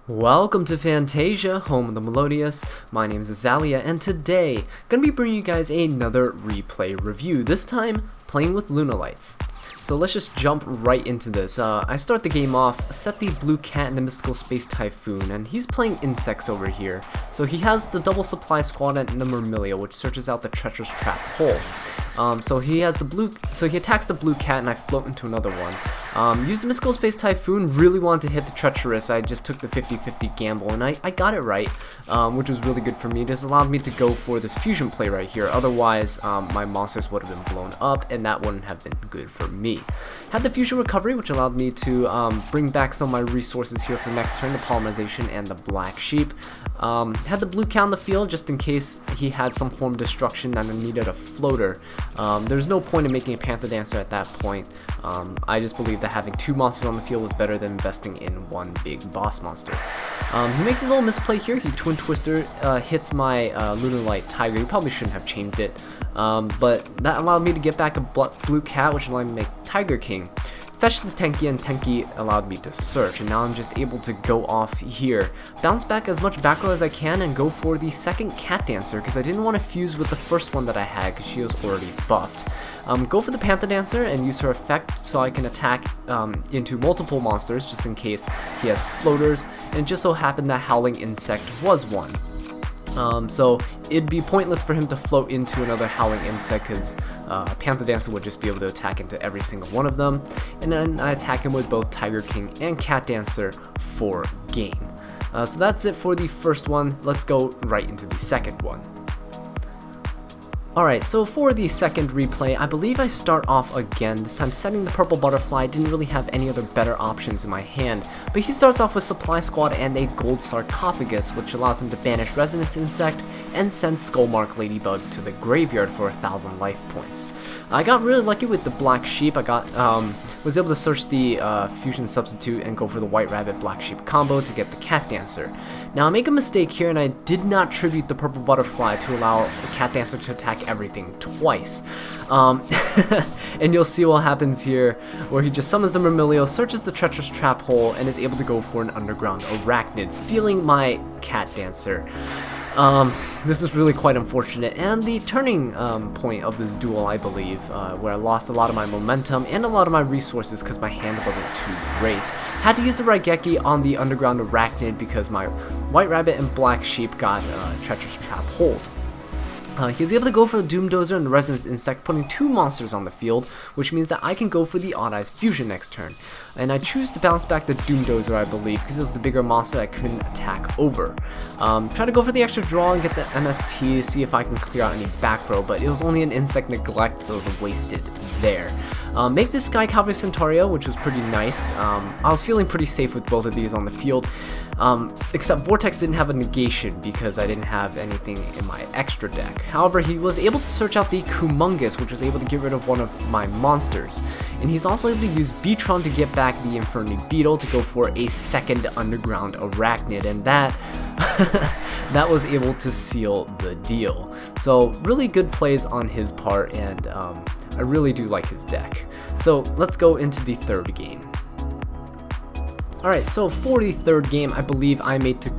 Welcome to Fantasia, home of the melodious. My name is Azallea, and today, gonna be bringing you guys another replay review, this time playing with Lunalights. So let's just jump right into this. I start the game off, set the blue cat in the Mystical Space Typhoon, and he's playing insects over here. So he has the double supply squad and the Myrmilia, which searches out the treacherous trap hole. So he attacks the blue cat, and I float into another one. Used the Mystical Space Typhoon, really wanted to hit the treacherous. I just took the 50-50 gamble, and I got it right, which was really good for me. This allowed me to go for this fusion play right here. Otherwise, my monsters would have been blown up, and that wouldn't have been good for me. Had the fusion recovery, which allowed me to bring back some of my resources here for next turn, the polymerization and the black sheep. Had the blue cat on the field just in case he had some form of destruction and I needed a floater. There's no point in making a Panther Dancer at that point. I just believe that having two monsters on the field was better than investing in one big boss monster. He makes a little misplay here. He Twin Twister hits my Lunalight Tiger. He probably shouldn't have changed it, but that allowed me to get back a blue cat, which allowed me to make Tiger King. Fetched the Tenki, and Tenki allowed me to search, and now I'm just able to go off here, bounce back as much back row as I can, and go for the second Cat Dancer, because I didn't want to fuse with the first one that I had, because she was already buffed. Go for the Panther Dancer and use her effect so I can attack into multiple monsters, just in case he has floaters, and it just so happened that Howling Insect was one. So it'd be pointless for him to float into another Howling Insect, because Panther Dancer would just be able to attack into every single one of them, and then I attack him with both Tiger King and Cat Dancer for game. So that's it for the first one. Let's go right into the second one. Alright, so for the second replay, I believe I start off again, this time setting the purple butterfly. Didn't really have any other better options in my hand, but he starts off with Supply Squad and a gold sarcophagus, which allows him to banish Resonance Insect and send Skullmark Ladybug to the graveyard for 1,000 life points. I got really lucky with the black sheep. I was able to search the fusion substitute and go for the white rabbit black sheep combo to get the Cat Dancer. Now I make a mistake here, and I did not tribute the purple butterfly to allow the Cat Dancer to attack everything twice. And you'll see what happens here, where he just summons the Myrmilia, searches the treacherous trap hole, and is able to go for an underground arachnid, stealing my Cat Dancer. This is really quite unfortunate, and the turning point of this duel, I believe, where I lost a lot of my momentum and a lot of my resources because my hand wasn't too great. Had to use the Raigeki on the underground arachnid because my white rabbit and black sheep got treacherous trap hold. He was able to go for the Doom Dozer and the Resonance Insect, putting two monsters on the field, which means that I can go for the Odd Eyes Fusion next turn. And I choose to bounce back the Doom Dozer, I believe, because it was the bigger monster I couldn't attack over. Try to go for the extra draw and get the MST, see if I can clear out any back row, but it was only an Insect Neglect, so it was wasted there. Make this Sky Cavalry Centauria, which was pretty nice. I was feeling pretty safe with both of these on the field, except Vortex didn't have a negation because I didn't have anything in my extra deck. However, he was able to search out the Kumungus, which was able to get rid of one of my monsters. And he's also able to use Beatron to get back the Inferni Beetle to go for a second underground arachnid, and that that was able to seal the deal. So really good plays on his part, and I really do like his deck. So let's go into the third game. Alright, so for the third game, I believe I made to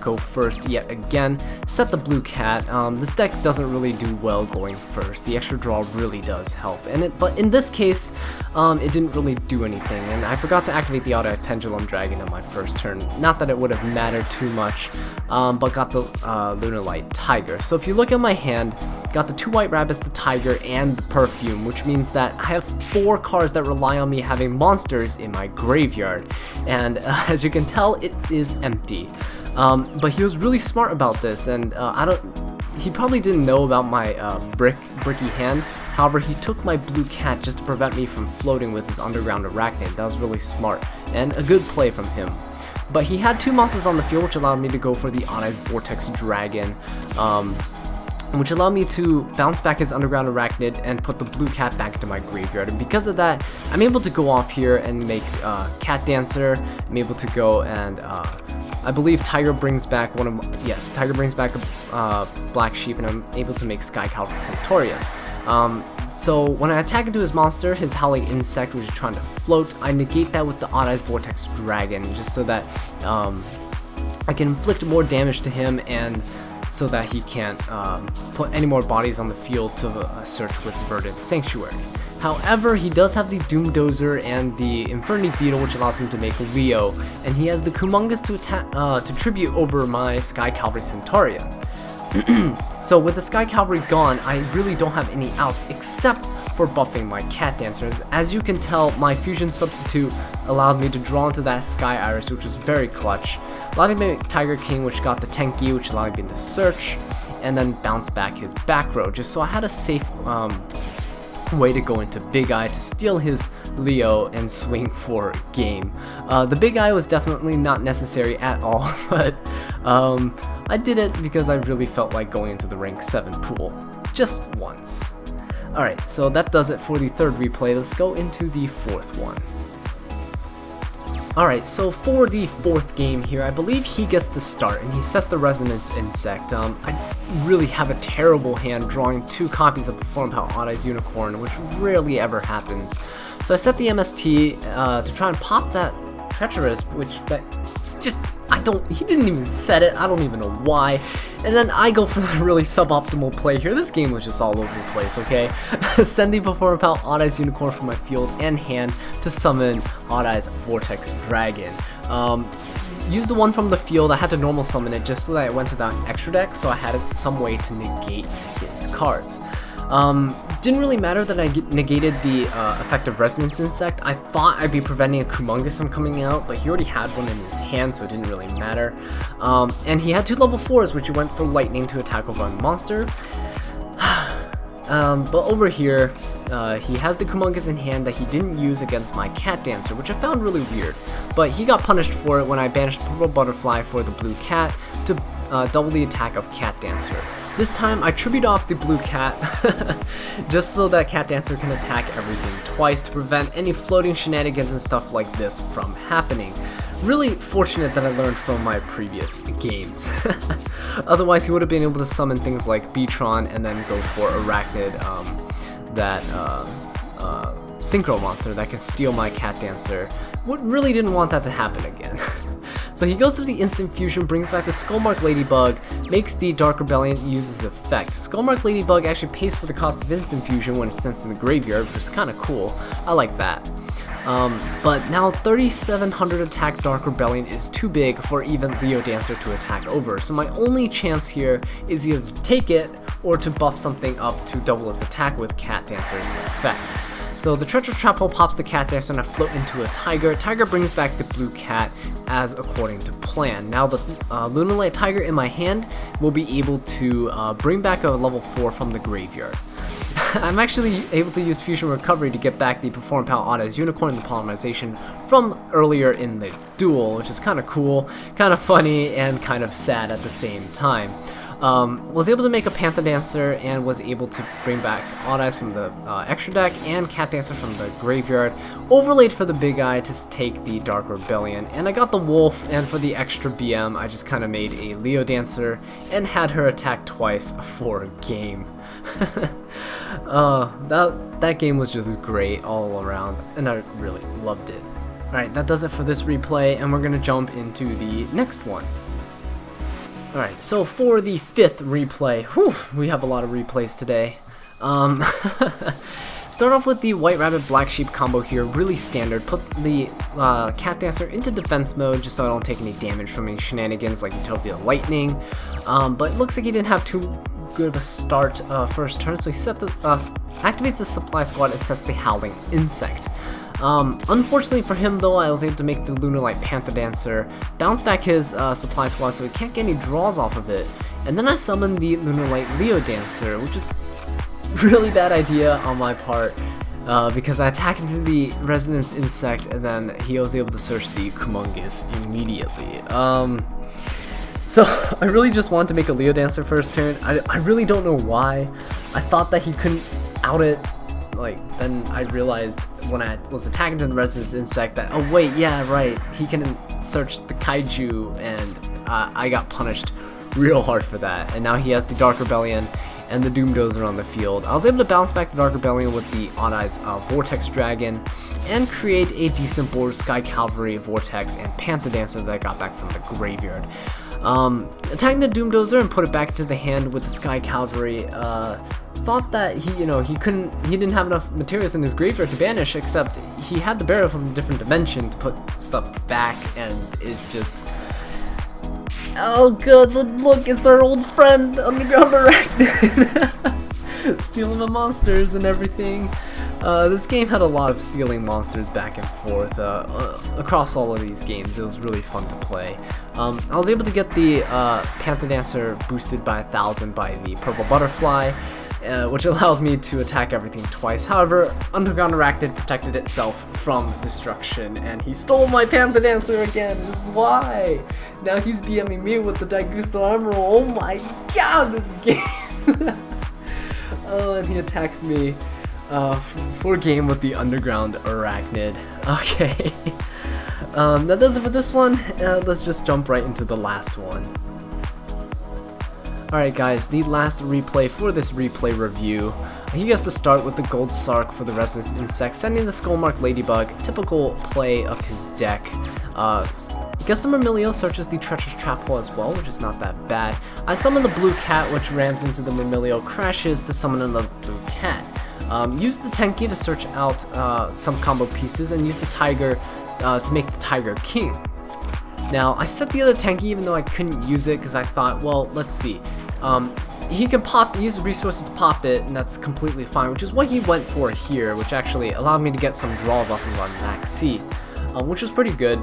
go first yet again. Set the blue cat. This deck doesn't really do well going first. The extra draw really does help, but in this case, it didn't really do anything, and I forgot to activate the Odd-Eye Pendulum Dragon on my first turn. Not that it would have mattered too much, but got the Lunalight Tiger. So if you look at my hand, got the two white rabbits, the tiger, and the perfume, which means that I have 4 cards that rely on me having monsters in my graveyard, and as you can tell, it is empty. But he was really smart about this, and he probably didn't know about my bricky hand. However, he took my blue cat just to prevent me from floating with his underground arachnid. That was really smart, and a good play from him. But he had 2 monsters on the field, which allowed me to go for the Odd Eyes Vortex Dragon, which allowed me to bounce back his underground arachnid and put the blue cat back into my graveyard. And because of that, I'm able to go off here and make Cat Dancer. I'm able to go and I believe Tiger brings back Tiger brings back a black sheep, and I'm able to make Sky Cavalry Centauria. So when I attack into his monster, his Howling Insect, which is trying to float, I negate that with the Odd Eyes Vortex Dragon, just so that I can inflict more damage to him, and so that he can't put any more bodies on the field to search with Verdant Sanctuary. However, he does have the Doomdozer and the Inferni Beetle, which allows him to make Leo, and he has the Kumongous to tribute over my Sky Cavalry Centauria. So with the Sky Cavalry gone, I really don't have any outs except for buffing my Cat Dancers. As you can tell, my Fusion Substitute allowed me to draw into that Sky Iris, which was very clutch. Allowed me to make Tiger King, which got the Tenki, which allowed me to search, and then bounce back his back row, just so I had a safe way to go into Big Eye to steal his Leo and swing for game. The Big Eye was definitely not necessary at all, but I did it because I really felt like going into the rank 7 pool, just once. Alright, so that does it for the third replay. Let's go into the fourth one. Alright, so for the fourth game here, I believe he gets to start, and he sets the Resonance Insect. I really have a terrible hand drawing 2 copies of Perform Pal Odd Eyes Unicorn, which rarely ever happens. So I set the MST to try and pop that Treacherous, which he didn't even set it, I don't even know why. And then I go for the really suboptimal play here. This game was just all over the place, okay? Send the Perform Pal Odd Eyes Unicorn from my field and hand to summon Odd Eyes Vortex Dragon. Use the one from the field. I had to normal summon it just so that it went to that extra deck, so I had some way to negate his cards. Didn't really matter that I negated the effective Resonance Insect. I thought I'd be preventing a Kumongous from coming out, but he already had one in his hand, so it didn't really matter. And he had 2 level 4s, which he went for Lightning to attack over on the monster. But over here, he has the Kumongous in hand that he didn't use against my Cat Dancer, which I found really weird. But he got punished for it when I banished Purple Butterfly for the Blue Cat to double the attack of Cat Dancer. This time I tribute off the Blue Cat just so that Cat Dancer can attack everything twice to prevent any floating shenanigans and stuff like this from happening. Really fortunate that I learned from my previous games. Otherwise he would have been able to summon things like Beatron and then go for Arachnid, that Synchro monster that can steal my Cat Dancer. Really didn't want that to happen again. So he goes to the Instant Fusion, brings back the Skullmark Ladybug, makes the Dark Rebellion use its effect. Skullmark Ladybug actually pays for the cost of Instant Fusion when it's sent in the graveyard, which is kind of cool. I like that. But now 3700 attack Dark Rebellion is too big for even Leo Dancer to attack over. So my only chance here is either to take it or to buff something up to double its attack with Cat Dancer's effect. So the Treacherous Trap Hole pops the Cat Dancer and I float into a Tiger. Tiger brings back the Blue Cat as according to plan. Now the Lunalight Tiger in my hand will be able to bring back a level 4 from the graveyard. I'm actually able to use Fusion Recovery to get back the Perform Pal Odd Eyes Unicorn and the Polymerization from earlier in the duel, which is kind of cool, kind of funny, and kind of sad at the same time. Was able to make a Panther Dancer and was able to bring back Odd Eyes from the extra deck and Cat Dancer from the graveyard, overlaid for the Big Eye to take the Dark Rebellion, and I got the Wolf, and for the extra BM I just kind of made a Leo Dancer and had her attack twice for a game. That game was just great all around, and I really loved it. Alright, that does it for this replay, and we're going to jump into the next one. Alright, so for the fifth replay, we have a lot of replays today. Start off with the White Rabbit Black Sheep combo here, really standard. Put the Cat Dancer into defense mode just so I don't take any damage from any shenanigans like Utopia Lightning. But it looks like he didn't have too good of a start first turn, so he activates the Supply Squad and sets the Howling Insect. Unfortunately for him though, I was able to make the Lunalight Panther Dancer, bounce back his Supply Squad so he can't get any draws off of it, and then I summoned the Lunalight Leo Dancer, which is really bad idea on my part, because I attacked into the Resonance Insect and then he was able to search the Kumongous immediately. So I really just wanted to make a Leo Dancer first turn. I really don't know why. I thought that he couldn't out it. Then I realized when I was attacking to the Resonance Insect that, oh wait, yeah, right, he can search the Kaiju, and I got punished real hard for that. And now he has the Dark Rebellion and the Doomdozer on the field. I was able to bounce back the Dark Rebellion with the Odd Eyes Vortex Dragon and create a decent board Sky Cavalry, Vortex, and Panther Dancer that I got back from the graveyard. Attacking the Doomdozer and put it back into the hand with the Sky Cavalry. Thought that he didn't have enough materials in his graveyard to banish, except he had the barrel from a different dimension to put stuff back, and is just, oh good, look, it's our old friend, Underground Arachnid, stealing the monsters and everything. This game had a lot of stealing monsters back and forth across all of these games. It was really fun to play. I was able to get the Panther Dancer boosted by 1,000 by the Purple Butterfly, which allowed me to attack everything twice. However, Underground Arachnid protected itself from destruction, and he stole my Panther Dancer again. This is why. Now he's BMing me with the Daigusto Armor. Oh my god, this game! Oh, and he attacks me for a game with the Underground Arachnid. Okay. That does it for this one. Let's just jump right into the last one. Alright guys, the last replay for this replay review. He gets to start with the Gold Sark for the Resonance Insect, sending the Skullmark Ladybug, typical play of his deck. Gets the Myrmilio, searches the Treacherous Trap Hole as well, which is not that bad. I summon the Blue Cat, which rams into the Myrmilio, crashes to summon another Blue Cat. Use the Tenki to search out some combo pieces, and use the Tiger to make the Tiger King. Now, I set the other Tenki even though I couldn't use it because I thought, well, let's see. He can use resources to pop it, and that's completely fine, which is what he went for here, which actually allowed me to get some draws off of on Max C, which was pretty good.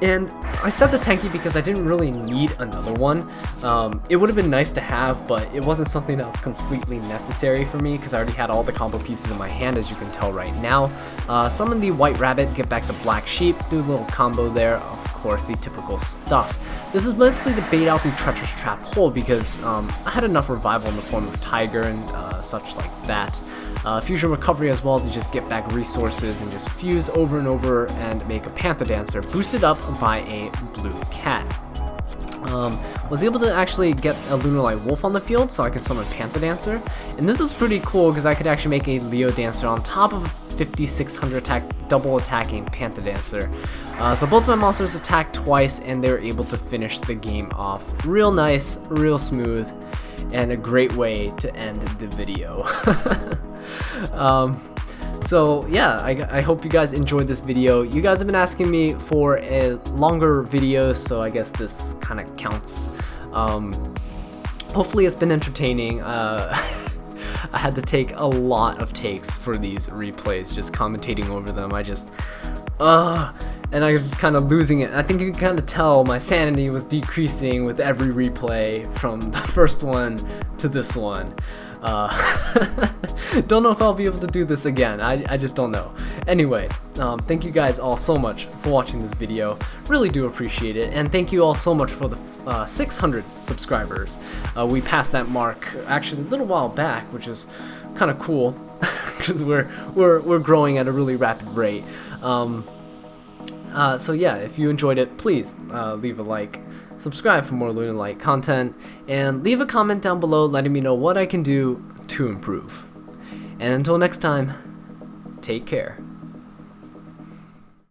And I set the Tenki because I didn't really need another one. It would have been nice to have, but it wasn't something that was completely necessary for me because I already had all the combo pieces in my hand, as you can tell right now. Summon the White Rabbit, get back the Black Sheep, do a little combo there, of course, the typical stuff. This is mostly to bait out the Treacherous Trap Hole because I had enough revival in the form of Tiger and such like that. Fusion Recovery as well to just get back resources and just fuse over and over and make a Panther Dancer, boosted up by a Blue Cat. Was able to actually get a Lunalight Wolf on the field so I could summon Panther Dancer, and this was pretty cool because I could actually make a Leo Dancer on top of 5600 attack, double attacking Panther Dancer. So both my monsters attacked twice and they were able to finish the game off real nice, real smooth, and a great way to end the video. So yeah, I hope you guys enjoyed this video. You guys have been asking me for a longer video, so I guess this kind of counts. Hopefully it's been entertaining. I had to take a lot of takes for these replays, just commentating over them. And I was just kind of losing it. I think you can kind of tell my sanity was decreasing with every replay from the first one to this one. Don't know if I'll be able to do this again. I just don't know. Anyway, thank you guys all so much for watching this video. Really do appreciate it, and thank you all so much for the 600 subscribers. We passed that mark actually a little while back, which is kind of cool because we're growing at a really rapid rate. So yeah, if you enjoyed it, please leave a like, subscribe for more Lunalight content, and leave a comment down below letting me know what I can do to improve. And until next time, take care.